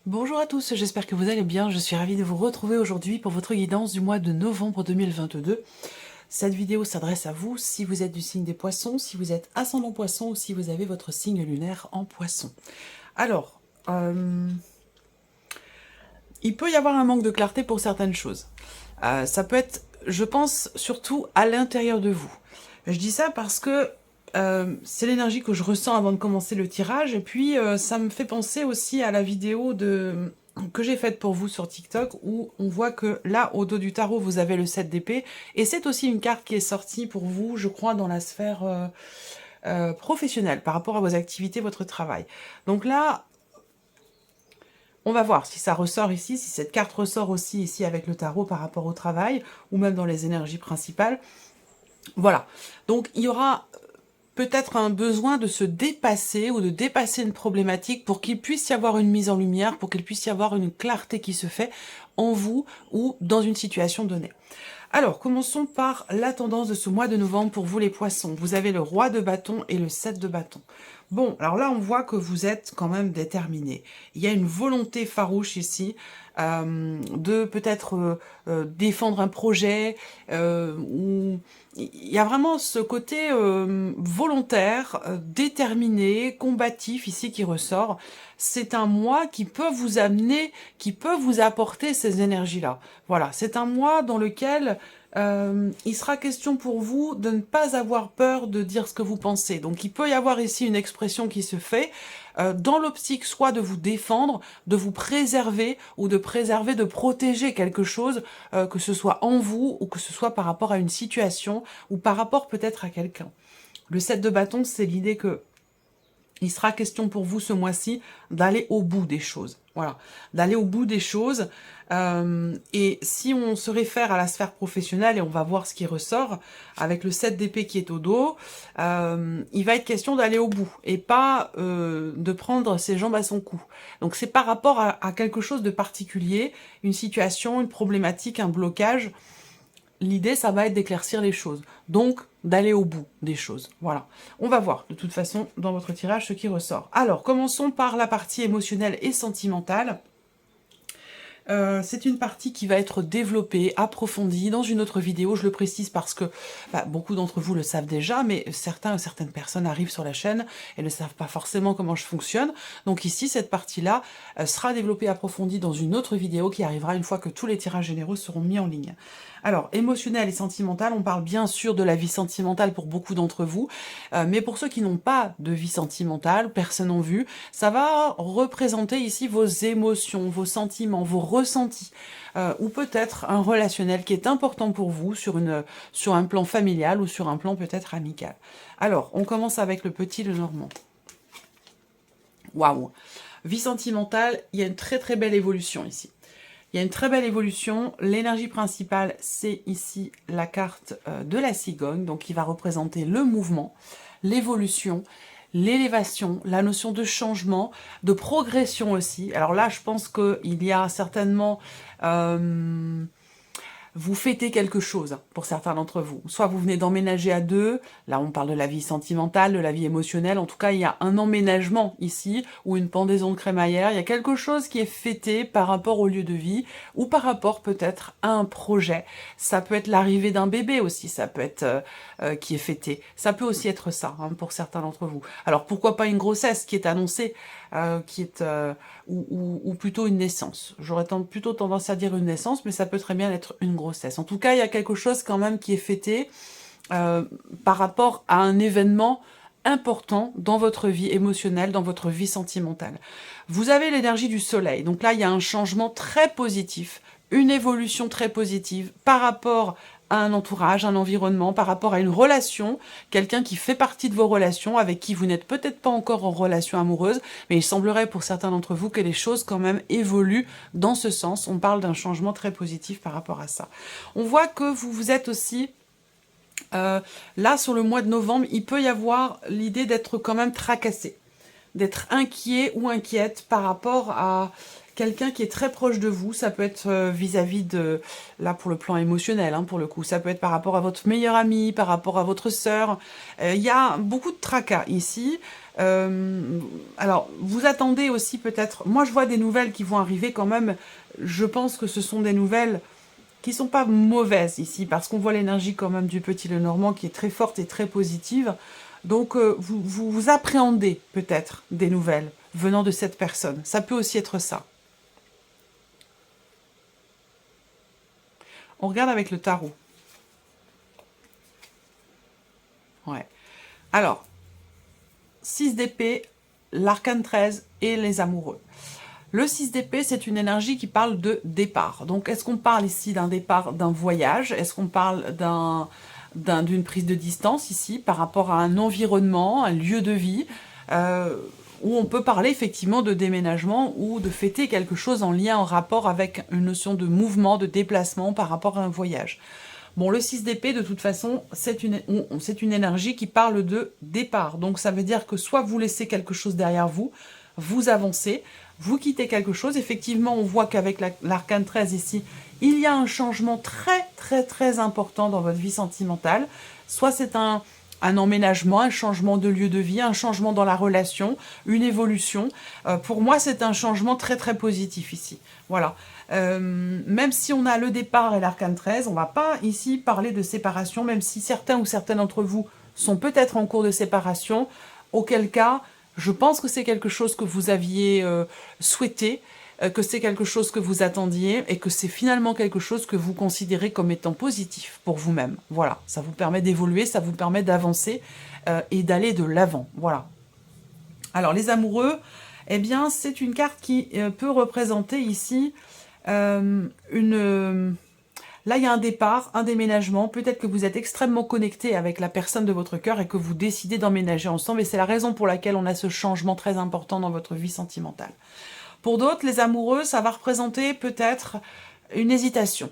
Bonjour à tous, j'espère que vous allez bien. Je suis ravie de vous retrouver aujourd'hui pour votre guidance du mois de novembre 2022. Cette vidéo s'adresse à vous si vous êtes du signe des poissons, si vous êtes ascendant poisson ou si vous avez votre signe lunaire en poisson. Alors, il peut y avoir un manque de clarté pour certaines choses. Ça peut être, je pense, surtout à l'intérieur de vous. Je dis ça parce que c'est l'énergie que je ressens avant de commencer le tirage, et puis ça me fait penser aussi à la vidéo que j'ai faite pour vous sur TikTok, où on voit que là, au dos du tarot, vous avez le 7 d'épée, et c'est aussi une carte qui est sortie pour vous, je crois, dans la sphère professionnelle, par rapport à vos activités, votre travail. Donc là, on va voir si ça ressort ici, si cette carte ressort aussi ici avec le tarot par rapport au travail, ou même dans les énergies principales. Voilà, donc il y aura peut-être un besoin de se dépasser ou de dépasser une problématique pour qu'il puisse y avoir une mise en lumière, pour qu'il puisse y avoir une clarté qui se fait en vous ou dans une situation donnée. Alors, commençons par la tendance de ce mois de novembre pour vous les poissons. Vous avez le roi de bâton et le 7 de bâton. Bon, alors là, on voit que vous êtes quand même déterminé. Il y a une volonté farouche ici de peut-être défendre un projet, ou il y a vraiment ce côté volontaire, déterminé, combatif ici qui ressort. C'est un mois qui peut vous amener, qui peut vous apporter ces énergies-là. Voilà, c'est un mois dans lequel il sera question pour vous de ne pas avoir peur de dire ce que vous pensez. Donc il peut y avoir ici une expression qui se fait dans l'optique soit de vous défendre, de vous préserver, ou de préserver, de protéger quelque chose, que ce soit en vous, ou que ce soit par rapport à une situation, ou par rapport peut-être à quelqu'un. Le 7 de bâton, c'est l'idée que il sera question pour vous ce mois-ci d'aller au bout des choses. Voilà, d'aller au bout des choses. Et si on se réfère à la sphère professionnelle, et on va voir ce qui ressort, avec le 7 d'épée qui est au dos, il va être question d'aller au bout, et pas de prendre ses jambes à son cou. Donc c'est par rapport à quelque chose de particulier, une situation, une problématique, un blocage. L'idée, ça va être d'éclaircir les choses. Donc, d'aller au bout des choses. Voilà. On va voir, de toute façon, dans votre tirage, ce qui ressort. Alors, commençons par la partie émotionnelle et sentimentale. C'est une partie qui va être développée, approfondie dans une autre vidéo, je le précise parce que beaucoup d'entre vous le savent déjà, mais certaines personnes arrivent sur la chaîne et ne savent pas forcément comment je fonctionne. Donc ici, cette partie-là sera développée, approfondie dans une autre vidéo qui arrivera une fois que tous les tirages généraux seront mis en ligne. Alors, émotionnel et sentimental, on parle bien sûr de la vie sentimentale pour beaucoup d'entre vous, mais pour ceux qui n'ont pas de vie sentimentale, personne en vue, ça va représenter ici vos émotions, vos sentiments, vos ressentis, ou peut-être un relationnel qui est important pour vous sur un plan familial ou sur un plan peut-être amical. Alors, on commence avec le petit Lenormand. Waouh! Vie sentimentale, il y a une très très belle évolution ici. Il y a une très belle évolution. L'énergie principale, c'est ici la carte de la cigogne, donc qui va représenter le mouvement, l'évolution, l'élévation, la notion de changement, de progression aussi. Alors là, je pense qu'il y a certainement vous fêtez quelque chose pour certains d'entre vous. Soit vous venez d'emménager à deux, là on parle de la vie sentimentale, de la vie émotionnelle, en tout cas il y a un emménagement ici, ou une pendaison de crémaillère, il y a quelque chose qui est fêté par rapport au lieu de vie, ou par rapport peut-être à un projet. Ça peut être l'arrivée d'un bébé aussi, ça peut être qui est fêté. Ça peut aussi être ça, hein, pour certains d'entre vous. Alors pourquoi pas une grossesse qui est annoncée, ou plutôt une naissance. J'aurais plutôt tendance à dire une naissance, mais ça peut très bien être une grossesse. En tout cas, il y a quelque chose quand même qui est fêté par rapport à un événement important dans votre vie émotionnelle, dans votre vie sentimentale. Vous avez l'énergie du soleil, donc là il y a un changement très positif, une évolution très positive par rapport à un entourage, un environnement, par rapport à une relation, quelqu'un qui fait partie de vos relations, avec qui vous n'êtes peut-être pas encore en relation amoureuse, mais il semblerait pour certains d'entre vous que les choses quand même évoluent dans ce sens. On parle d'un changement très positif par rapport à ça. On voit que vous êtes aussi... là, sur le mois de novembre, il peut y avoir l'idée d'être quand même tracassé, d'être inquiet ou inquiète par rapport à quelqu'un qui est très proche de vous. Ça peut être vis-à-vis de, là pour le plan émotionnel, hein, pour le coup, ça peut être par rapport à votre meilleur ami, par rapport à votre sœur. Il y a beaucoup de tracas ici. Alors, vous attendez aussi peut-être... Moi, je vois des nouvelles qui vont arriver quand même. Je pense que ce sont des nouvelles qui sont pas mauvaises ici, parce qu'on voit l'énergie quand même du petit Lenormand qui est très forte et très positive. Donc, vous appréhendez peut-être des nouvelles venant de cette personne. Ça peut aussi être ça. On regarde avec le tarot. Ouais. Alors, 6 d'épée, l'arcane 13 et les amoureux. Le 6 d'épée, c'est une énergie qui parle de départ. Donc, est-ce qu'on parle ici d'un départ, d'un voyage? Est-ce qu'on parle d'une prise de distance ici par rapport à un environnement, un lieu de vie, où on peut parler effectivement de déménagement ou de fêter quelque chose en lien, en rapport avec une notion de mouvement, de déplacement par rapport à un voyage. Bon, le 6 d'épée, de toute façon, c'est une énergie qui parle de départ. Donc, ça veut dire que soit vous laissez quelque chose derrière vous, vous avancez, vous quittez quelque chose. Effectivement, on voit qu'avec l'arcane 13 ici, il y a un changement très, très, très important dans votre vie sentimentale. Soit c'est un emménagement, un changement de lieu de vie, un changement dans la relation, une évolution. Pour moi, c'est un changement très, très positif ici. Voilà. Même si on a le départ et l'arcane 13, on ne va pas ici parler de séparation, même si certains ou certaines d'entre vous sont peut-être en cours de séparation, auquel cas, je pense que c'est quelque chose que vous aviez souhaité, que c'est quelque chose que vous attendiez et que c'est finalement quelque chose que vous considérez comme étant positif pour vous-même. Voilà, ça vous permet d'évoluer, ça vous permet d'avancer et d'aller de l'avant. Voilà. Alors, les amoureux, eh bien, c'est une carte qui peut représenter ici Là, il y a un départ, un déménagement. Peut-être que vous êtes extrêmement connecté avec la personne de votre cœur et que vous décidez d'emménager ensemble. Et c'est la raison pour laquelle on a ce changement très important dans votre vie sentimentale. Pour d'autres, les amoureux, ça va représenter peut-être une hésitation.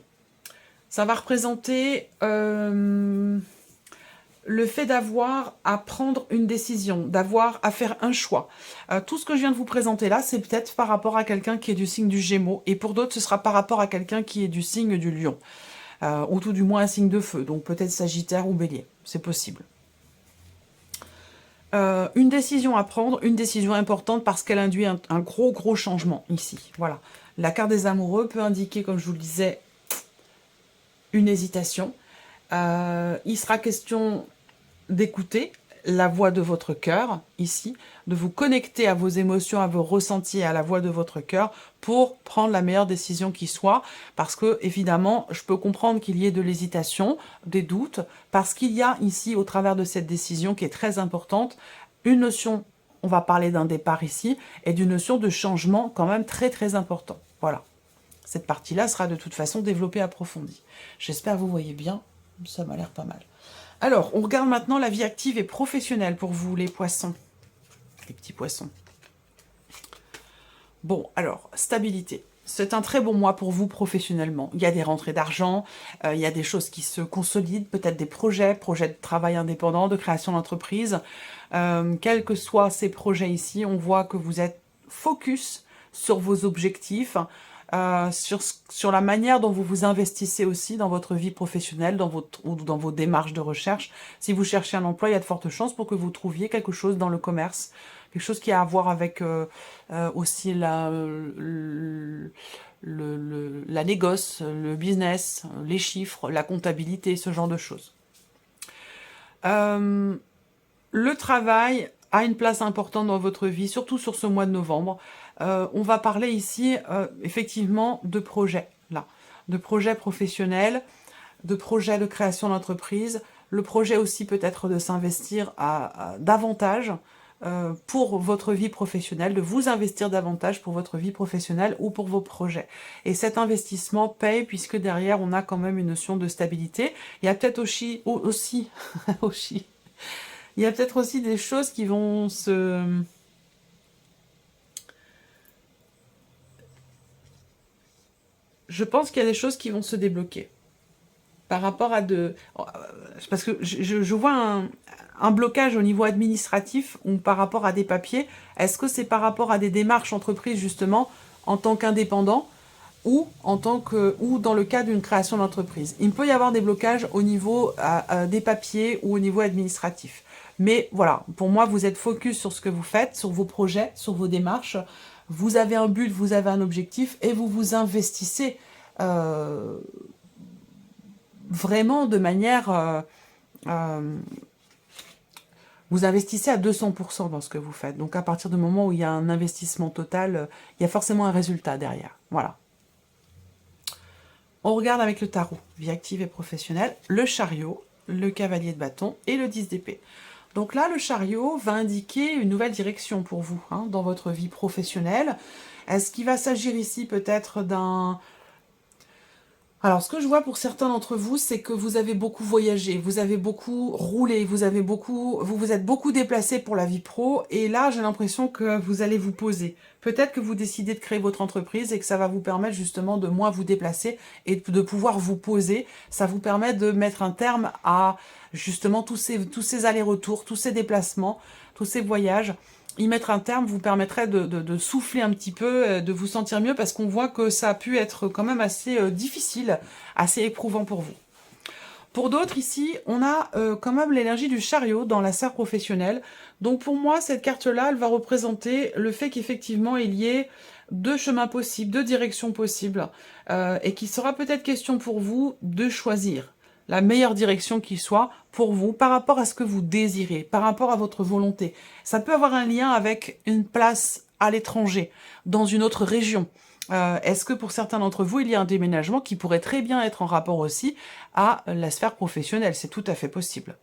Ça va représenter le fait d'avoir à prendre une décision, d'avoir à faire un choix. Tout ce que je viens de vous présenter là, c'est peut-être par rapport à quelqu'un qui est du signe du Gémeaux, et pour d'autres, ce sera par rapport à quelqu'un qui est du signe du Lion, ou tout du moins un signe de feu, donc peut-être Sagittaire ou Bélier, c'est possible. Une décision à prendre, une décision importante parce qu'elle induit un gros changement ici. Voilà. La carte des amoureux peut indiquer, comme je vous le disais, une hésitation. Il sera question d'écouter la voix de votre cœur, ici, de vous connecter à vos émotions, à vos ressentis et à la voix de votre cœur pour prendre la meilleure décision qui soit, parce que, évidemment, je peux comprendre qu'il y ait de l'hésitation, des doutes, parce qu'il y a ici, au travers de cette décision qui est très importante, une notion, on va parler d'un départ ici, et d'une notion de changement quand même très important. Voilà. Cette partie-là sera de toute façon développée, approfondie. J'espère que vous voyez bien, ça m'a l'air pas mal. Alors, on regarde maintenant la vie active et professionnelle pour vous, les poissons. Les petits poissons. Bon, alors, stabilité. C'est un très bon mois pour vous professionnellement. Il y a des rentrées d'argent, il y a des choses qui se consolident, peut-être des projets de travail indépendant, de création d'entreprise. Quels que soient ces projets ici, on voit que vous êtes focus sur vos objectifs. sur la manière dont vous vous investissez aussi dans votre vie professionnelle, ou dans vos démarches de recherche. Si vous cherchez un emploi, il y a de fortes chances pour que vous trouviez quelque chose dans le commerce, quelque chose qui a à voir avec aussi la négoce, le business, les chiffres, la comptabilité, ce genre de choses. Le travail a une place importante dans votre vie, surtout sur ce mois de novembre. On va parler ici effectivement de projets, là, de projets professionnels, de projets de création d'entreprise. Le projet aussi peut être de s'investir davantage pour votre vie professionnelle, de vous investir davantage pour votre vie professionnelle ou pour vos projets. Et cet investissement paye puisque derrière on a quand même une notion de stabilité. Il y a peut-être aussi il y a peut-être aussi des choses qui vont se... Je pense qu'il y a des choses qui vont se débloquer. Par rapport à parce que je vois un blocage au niveau administratif ou par rapport à des papiers. Est-ce que c'est par rapport à des démarches entreprises justement en tant qu'indépendant ou dans le cas d'une création d'entreprise? Il peut y avoir des blocages au niveau des papiers ou au niveau administratif. Mais voilà, pour moi, vous êtes focus sur ce que vous faites, sur vos projets, sur vos démarches. Vous avez un but, vous avez un objectif et vous vous investissez vraiment de manière... vous investissez à 200% dans ce que vous faites. Donc à partir du moment où il y a un investissement total, il y a forcément un résultat derrière. Voilà. On regarde avec le tarot, vie active et professionnelle, le chariot, le cavalier de bâton et le 10 d'épée. Donc là, le chariot va indiquer une nouvelle direction pour vous dans votre vie professionnelle. Est-ce qu'il va s'agir ici peut-être d'un... Alors, ce que je vois pour certains d'entre vous, c'est que vous avez beaucoup voyagé, vous avez beaucoup roulé, vous vous êtes beaucoup déplacé pour la vie pro, et là, j'ai l'impression que vous allez vous poser. Peut-être que vous décidez de créer votre entreprise et que ça va vous permettre justement de moins vous déplacer et de pouvoir vous poser. Ça vous permet de mettre un terme à justement tous ces allers-retours, tous ces déplacements, tous ces voyages. Y mettre un terme vous permettrait de souffler un petit peu, de vous sentir mieux, parce qu'on voit que ça a pu être quand même assez difficile, assez éprouvant pour vous. Pour d'autres, ici, on a quand même l'énergie du chariot dans la sphère professionnelle. Donc pour moi, cette carte-là, elle va représenter le fait qu'effectivement, il y ait deux chemins possibles, deux directions possibles, et qu'il sera peut-être question pour vous de choisir la meilleure direction qui soit pour vous, par rapport à ce que vous désirez, par rapport à votre volonté. Ça peut avoir un lien avec une place à l'étranger, dans une autre région. Est-ce que pour certains d'entre vous, il y a un déménagement qui pourrait très bien être en rapport aussi à la sphère professionnelle? C'est tout à fait possible.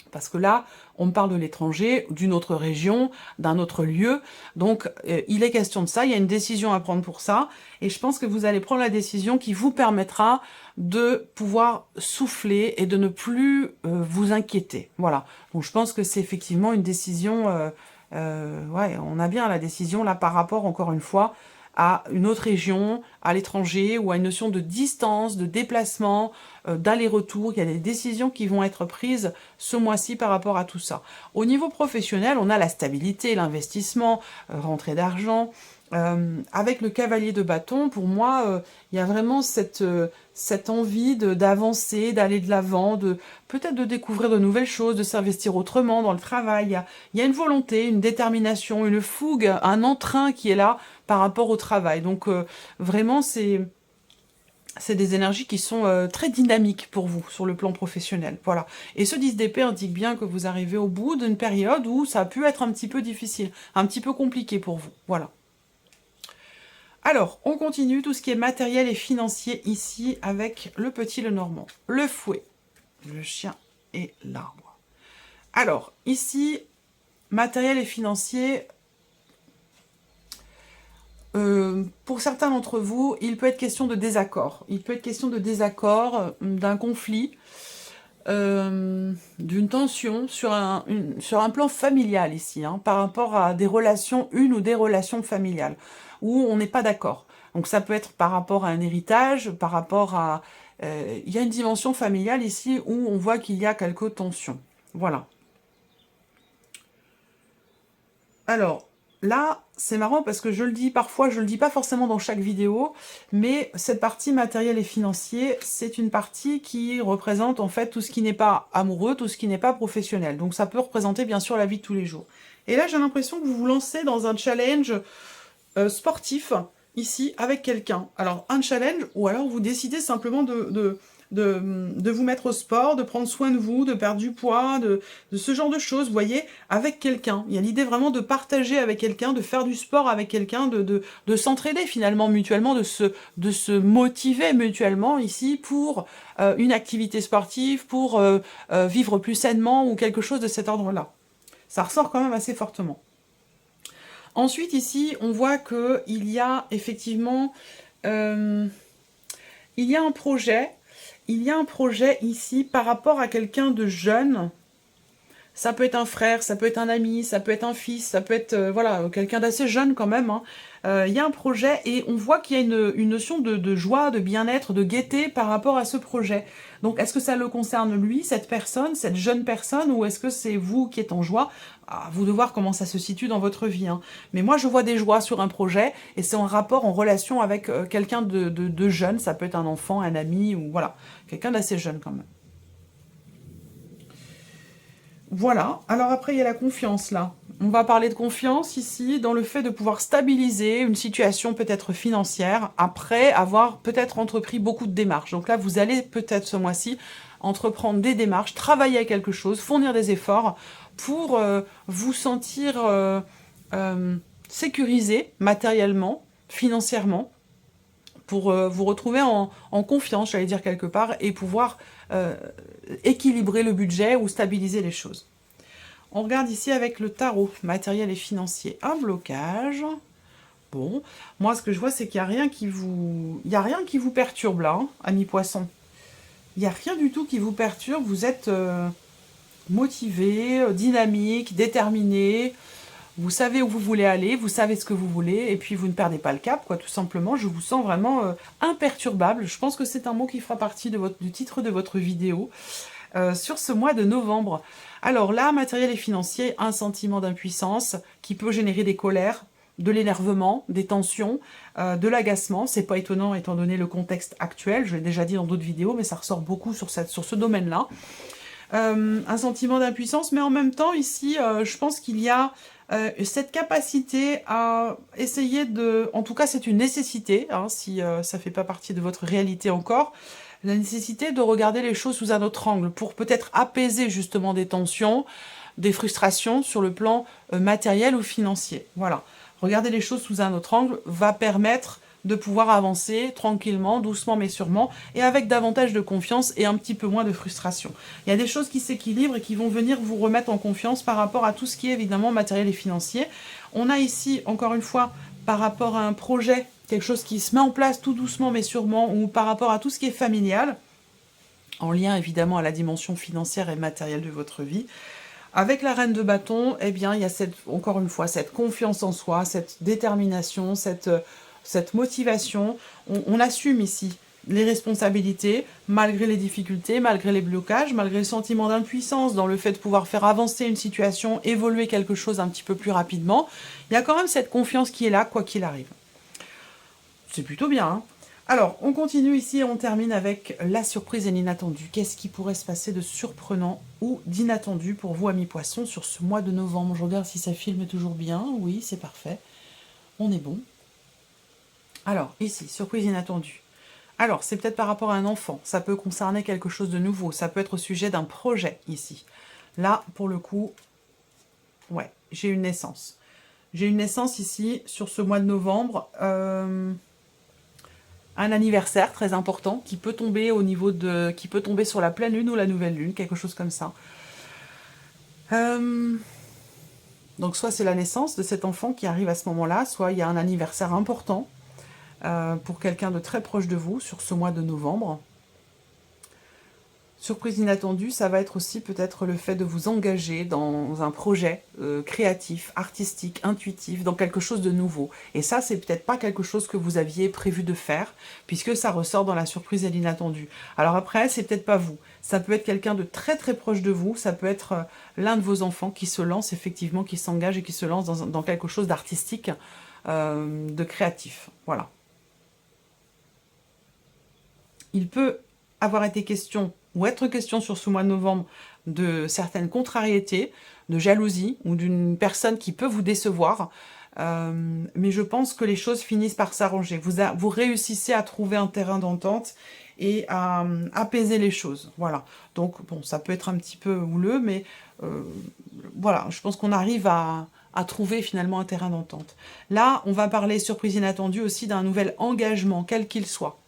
Parce que là, on me parle de l'étranger, d'une autre région, d'un autre lieu. Donc, il est question de ça. Il y a une décision à prendre pour ça. Et je pense que vous allez prendre la décision qui vous permettra de pouvoir souffler et de ne plus vous inquiéter. Voilà. Donc, je pense que c'est effectivement une décision... ouais, on a bien la décision là par rapport, encore une fois, à une autre région, à l'étranger, ou à une notion de distance, de déplacement, d'aller-retour. Il y a des décisions qui vont être prises ce mois-ci par rapport à tout ça. Au niveau professionnel, on a la stabilité, l'investissement, rentrée d'argent. Avec le cavalier de bâton, pour moi, il y a vraiment cette envie d'avancer, d'aller de l'avant, peut-être de découvrir de nouvelles choses, de s'investir autrement dans le travail. Il y a une volonté, une détermination, une fougue, un entrain qui est là par rapport au travail. Donc vraiment, c'est des énergies qui sont très dynamiques pour vous sur le plan professionnel. Voilà. Et ce 10 d'épée indique bien que vous arrivez au bout d'une période où ça a pu être un petit peu difficile, un petit peu compliqué pour vous. Voilà. Alors, on continue tout ce qui est matériel et financier ici avec le petit Lenormand, le fouet, le chien et l'arbre. Alors, ici, matériel et financier, pour certains d'entre vous, il peut être question de désaccord. Il peut être question de désaccord, d'un conflit, d'une tension sur un plan familial ici, par rapport à des relations, une ou des relations familiales, où on n'est pas d'accord. Donc ça peut être par rapport à un héritage, par rapport à... il y a une dimension familiale ici où on voit qu'il y a quelques tensions. Voilà. Alors, là, c'est marrant parce que je le dis parfois, je le dis pas forcément dans chaque vidéo, mais cette partie matérielle et financier, c'est une partie qui représente en fait tout ce qui n'est pas amoureux, tout ce qui n'est pas professionnel. Donc ça peut représenter bien sûr la vie de tous les jours. Et là, j'ai l'impression que vous vous lancez dans un challenge sportif, ici, avec quelqu'un. Alors, un challenge, ou alors vous décidez simplement de vous mettre au sport, de prendre soin de vous, de perdre du poids, de ce genre de choses, vous voyez, avec quelqu'un. Il y a l'idée vraiment de partager avec quelqu'un, de faire du sport avec quelqu'un, de s'entraider finalement mutuellement, de se motiver mutuellement ici pour une activité sportive, pour vivre plus sainement ou quelque chose de cet ordre-là. Ça ressort quand même assez fortement. Ensuite, ici, on voit qu'il y a effectivement il y a un projet ici par rapport à quelqu'un de jeune. Ça peut être un frère, ça peut être un ami, ça peut être un fils, ça peut être voilà, quelqu'un d'assez jeune quand même. Hein. Il y a un projet et on voit qu'il y a une notion de joie, de bien-être, de gaieté par rapport à ce projet. Donc est-ce que ça le concerne lui, cette personne, cette jeune personne, ou est-ce que c'est vous qui êtes en joie? À vous de voir comment ça se situe dans votre vie. Hein. Mais moi je vois des joies sur un projet et c'est en rapport, en relation avec quelqu'un de jeune. Ça peut être un enfant, un ami ou voilà, quelqu'un d'assez jeune quand même. Voilà, alors après il y a la confiance là. On va parler de confiance ici dans le fait de pouvoir stabiliser une situation peut-être financière après avoir peut-être entrepris beaucoup de démarches. Donc là vous allez peut-être ce mois-ci entreprendre des démarches, travailler à quelque chose, fournir des efforts pour vous sentir sécurisé matériellement, financièrement, pour vous retrouver en confiance, j'allais dire quelque part, et pouvoir équilibrer le budget ou stabiliser les choses. On regarde ici avec le tarot, matériel et financier. Un blocage. Bon, moi ce que je vois c'est qu'il n'y a rien qui vous... Il n'y a rien qui vous perturbe là, hein, amis poissons. Il n'y a rien du tout qui vous perturbe, vous êtes motivé, dynamique, déterminé, vous savez où vous voulez aller, vous savez ce que vous voulez, et puis vous ne perdez pas le cap, quoi, tout simplement. Je vous sens vraiment imperturbable. Je pense que c'est un mot qui fera partie du titre de votre vidéo. Sur ce mois de novembre. Alors là, matériel et financier, un sentiment d'impuissance qui peut générer des colères, de l'énervement, des tensions, de l'agacement. C'est pas étonnant étant donné le contexte actuel, je l'ai déjà dit dans d'autres vidéos, mais ça ressort beaucoup sur ce domaine-là. Un sentiment d'impuissance, mais en même temps, ici, je pense qu'il y a cette capacité à essayer de... En tout cas, c'est une nécessité, hein, si ça ne fait pas partie de votre réalité encore, la nécessité de regarder les choses sous un autre angle pour peut-être apaiser justement des tensions, des frustrations sur le plan matériel ou financier. Voilà. Regarder les choses sous un autre angle va permettre de pouvoir avancer tranquillement, doucement mais sûrement, et avec davantage de confiance et un petit peu moins de frustration. Il y a des choses qui s'équilibrent et qui vont venir vous remettre en confiance par rapport à tout ce qui est évidemment matériel et financier. On a ici, encore une fois, par rapport à un projet, quelque chose qui se met en place tout doucement mais sûrement, ou par rapport à tout ce qui est familial, en lien évidemment à la dimension financière et matérielle de votre vie. Avec la reine de bâton, eh bien, il y a encore une fois cette confiance en soi, cette détermination, cette motivation. On assume ici les responsabilités, malgré les difficultés, malgré les blocages, malgré le sentiment d'impuissance dans le fait de pouvoir faire avancer une situation, évoluer quelque chose un petit peu plus rapidement. Il y a quand même cette confiance qui est là, quoi qu'il arrive. C'est plutôt bien, hein. Alors, on continue ici et on termine avec la surprise et l'inattendu. Qu'est-ce qui pourrait se passer de surprenant ou d'inattendu pour vous, amis poissons, sur ce mois de novembre? Je regarde si ça filme toujours bien. Oui, c'est parfait. On est bon. Alors, ici, surprise inattendue. Alors, c'est peut-être par rapport à un enfant. Ça peut concerner quelque chose de nouveau. Ça peut être au sujet d'un projet, ici. Là, pour le coup, ouais, j'ai une naissance. J'ai une naissance ici, sur ce mois de novembre. Un anniversaire très important qui peut tomber qui peut tomber sur la pleine lune ou la nouvelle lune, quelque chose comme ça. Donc soit c'est la naissance de cet enfant qui arrive à ce moment-là, soit il y a un anniversaire important pour quelqu'un de très proche de vous sur ce mois de novembre. Surprise inattendue, ça va être aussi peut-être le fait de vous engager dans un projet créatif, artistique, intuitif, dans quelque chose de nouveau. Et ça, c'est peut-être pas quelque chose que vous aviez prévu de faire, puisque ça ressort dans la surprise et l'inattendu. Alors après, c'est peut-être pas vous. Ça peut être quelqu'un de très très proche de vous, ça peut être l'un de vos enfants qui se lance effectivement, qui s'engage et qui se lance dans quelque chose d'artistique, de créatif. Voilà. Il peut avoir été question ou être question sur ce mois de novembre de certaines contrariétés, de jalousie ou d'une personne qui peut vous décevoir. Mais je pense que les choses finissent par s'arranger. Vous réussissez à trouver un terrain d'entente et à apaiser les choses. Voilà. Donc, bon, ça peut être un petit peu houleux, mais voilà, je pense qu'on arrive à trouver finalement un terrain d'entente. Là, on va parler, surprise inattendue, aussi d'un nouvel engagement, quel qu'il soit.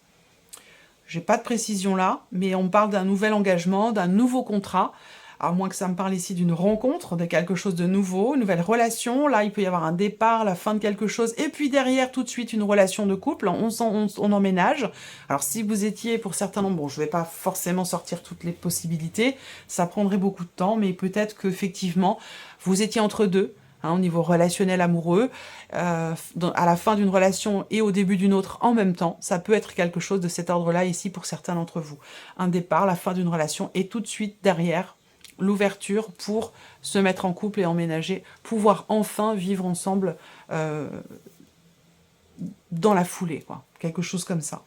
J'ai pas de précision là, mais on parle d'un nouvel engagement, d'un nouveau contrat, à moins que ça me parle ici d'une rencontre, de quelque chose de nouveau, une nouvelle relation. Là, il peut y avoir un départ, la fin de quelque chose, et puis derrière, tout de suite, une relation de couple, on emménage. Alors, si vous étiez, pour certains nombres, bon, je vais pas forcément sortir toutes les possibilités, ça prendrait beaucoup de temps, mais peut-être qu'effectivement, vous étiez entre deux, au niveau relationnel amoureux, à la fin d'une relation et au début d'une autre en même temps, ça peut être quelque chose de cet ordre-là ici pour certains d'entre vous. Un départ, la fin d'une relation et tout de suite derrière, l'ouverture pour se mettre en couple et emménager, pouvoir enfin vivre ensemble dans la foulée, quoi. Quelque chose comme ça.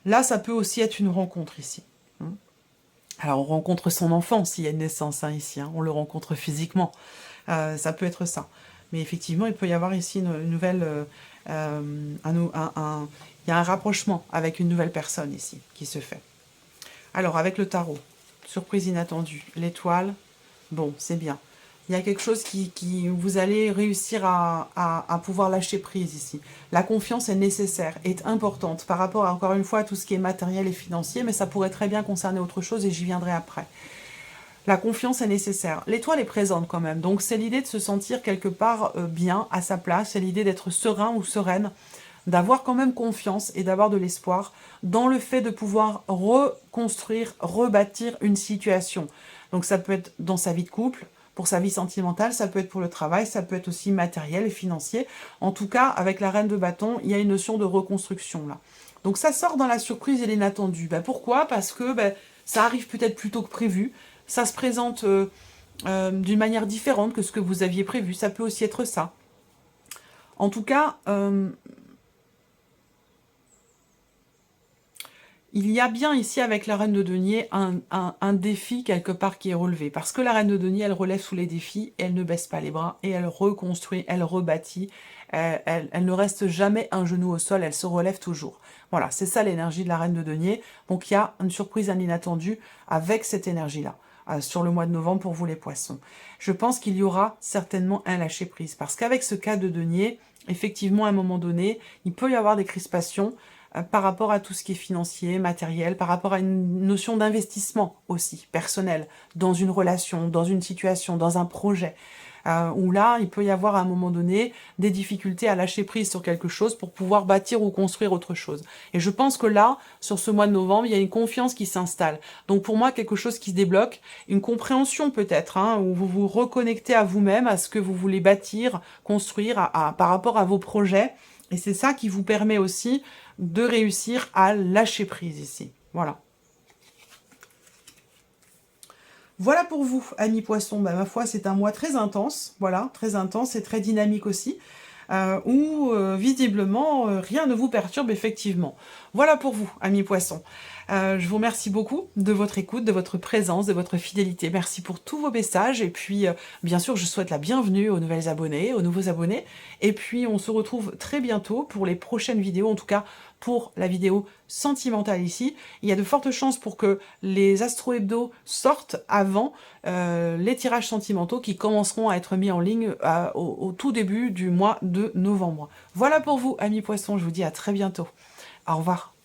Là, ça peut aussi être une rencontre ici. Alors, on rencontre son enfant s'il y a une naissance ici, on le rencontre physiquement. Ça peut être ça. Mais effectivement, il peut y avoir ici une nouvelle... il y a un rapprochement avec une nouvelle personne ici qui se fait. Alors, avec le tarot, surprise inattendue, l'étoile, bon, c'est bien. Il y a quelque chose vous allez réussir à pouvoir lâcher prise ici. La confiance est nécessaire, est importante par rapport, encore une fois, à tout ce qui est matériel et financier, mais ça pourrait très bien concerner autre chose et j'y viendrai après. La confiance est nécessaire. L'étoile est présente quand même, donc c'est l'idée de se sentir quelque part bien, à sa place, c'est l'idée d'être serein ou sereine, d'avoir quand même confiance et d'avoir de l'espoir dans le fait de pouvoir reconstruire, rebâtir une situation. Donc ça peut être dans sa vie de couple, pour sa vie sentimentale, ça peut être pour le travail, ça peut être aussi matériel et financier. En tout cas, avec la reine de bâton, il y a une notion de reconstruction là. Donc ça sort dans la surprise et l'inattendu. Pourquoi? Parce que ça arrive peut-être plus tôt que prévu, ça se présente d'une manière différente que ce que vous aviez prévu. Ça peut aussi être ça. En tout cas, il y a bien ici avec la reine de denier un défi quelque part qui est relevé. Parce que la reine de denier, elle relève sous les défis, elle ne baisse pas les bras et elle reconstruit, elle rebâtit. Elle ne reste jamais un genou au sol, elle se relève toujours. Voilà, c'est ça l'énergie de la reine de denier. Donc il y a une surprise inattendue avec cette énergie-là. Sur le mois de novembre pour vous les poissons. Je pense qu'il y aura certainement un lâcher-prise, parce qu'avec ce cas de denier, effectivement, à un moment donné, il peut y avoir des crispations par rapport à tout ce qui est financier, matériel, par rapport à une notion d'investissement aussi, personnel, dans une relation, dans une situation, dans un projet, où là, il peut y avoir à un moment donné des difficultés à lâcher prise sur quelque chose pour pouvoir bâtir ou construire autre chose. Et je pense que là, sur ce mois de novembre, il y a une confiance qui s'installe. Donc pour moi, quelque chose qui se débloque, une compréhension peut-être, où vous vous reconnectez à vous-même, à ce que vous voulez bâtir, construire par rapport à vos projets. Et c'est ça qui vous permet aussi de réussir à lâcher prise ici. Voilà. Voilà pour vous, amis poissons. Ma foi, c'est un mois très intense, voilà, très intense et très dynamique aussi, où visiblement, rien ne vous perturbe effectivement. Voilà pour vous, amis poissons. Je vous remercie beaucoup de votre écoute, de votre présence, de votre fidélité. Merci pour tous vos messages. Et puis, bien sûr, je souhaite la bienvenue aux nouvelles abonnés, aux nouveaux abonnés. Et puis, on se retrouve très bientôt pour les prochaines vidéos, en tout cas pour la vidéo sentimentale ici. Il y a de fortes chances pour que les Astro Hebdo sortent avant les tirages sentimentaux qui commenceront à être mis en ligne au tout début du mois de novembre. Voilà pour vous, amis poissons. Je vous dis à très bientôt. Au revoir.